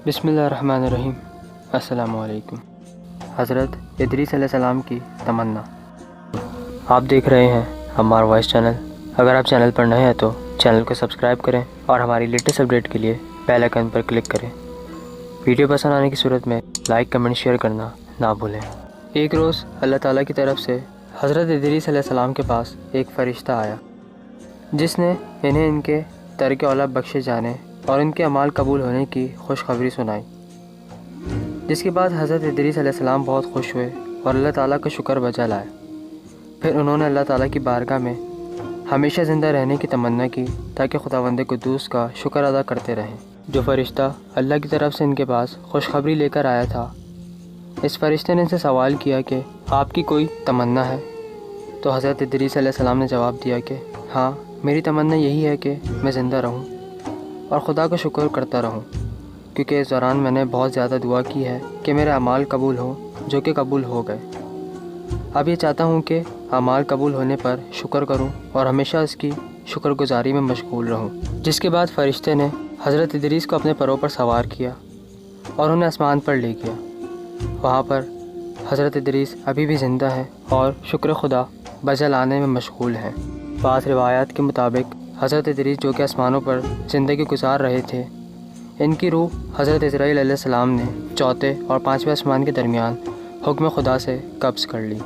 بسم اللہ الرحمن الرحیم۔ السلام علیکم۔ حضرت ادریس علیہ السلام کی تمنا۔ آپ دیکھ رہے ہیں ہمارا وائس چینل۔ اگر آپ چینل پر نئے ہیں تو چینل کو سبسکرائب کریں اور ہماری لیٹسٹ اپڈیٹ کے لیے بیل آئیکن پر کلک کریں۔ ویڈیو پسند آنے کی صورت میں لائک کمنٹ شیئر کرنا نہ بھولیں۔ ایک روز اللہ تعالیٰ کی طرف سے حضرت ادریس علیہ السلام کے پاس ایک فرشتہ آیا جس نے انہیں ان کے ترک اولاد بخشے جانے اور ان کے اعمال قبول ہونے کی خوشخبری سنائی، جس کے بعد حضرت ادریس علیہ السلام بہت خوش ہوئے اور اللہ تعالیٰ کا شکر بجا لائے۔ پھر انہوں نے اللہ تعالیٰ کی بارگاہ میں ہمیشہ زندہ رہنے کی تمنا کی تاکہ خداوند قدوس کا شکر ادا کرتے رہیں۔ جو فرشتہ اللہ کی طرف سے ان کے پاس خوشخبری لے کر آیا تھا، اس فرشتے نے ان سے سوال کیا کہ آپ کی کوئی تمنا ہے؟ تو حضرت ادریس علیہ السلام نے جواب دیا کہ ہاں، میری تمنا یہی ہے کہ میں زندہ رہوں اور خدا کا شکر کرتا رہوں، کیونکہ اس دوران میں نے بہت زیادہ دعا کی ہے کہ میرے اعمال قبول ہوں، جو کہ قبول ہو گئے۔ اب یہ چاہتا ہوں کہ اعمال قبول ہونے پر شکر کروں اور ہمیشہ اس کی شکر گزاری میں مشغول رہوں۔ جس کے بعد فرشتے نے حضرت ادریس کو اپنے پروں پر سوار کیا اور انہیں آسمان پر لے گیا۔ وہاں پر حضرت ادریس ابھی بھی زندہ ہیں اور شکر خدا بجا لانے میں مشغول ہیں۔ بعض روایات کے مطابق حضرت ادریس جو کہ آسمانوں پر زندگی گزار رہے تھے، ان کی روح حضرت اسرائیل علیہ السلام نے چوتھے اور پانچویں آسمان کے درمیان حکم خدا سے قبض کر لی۔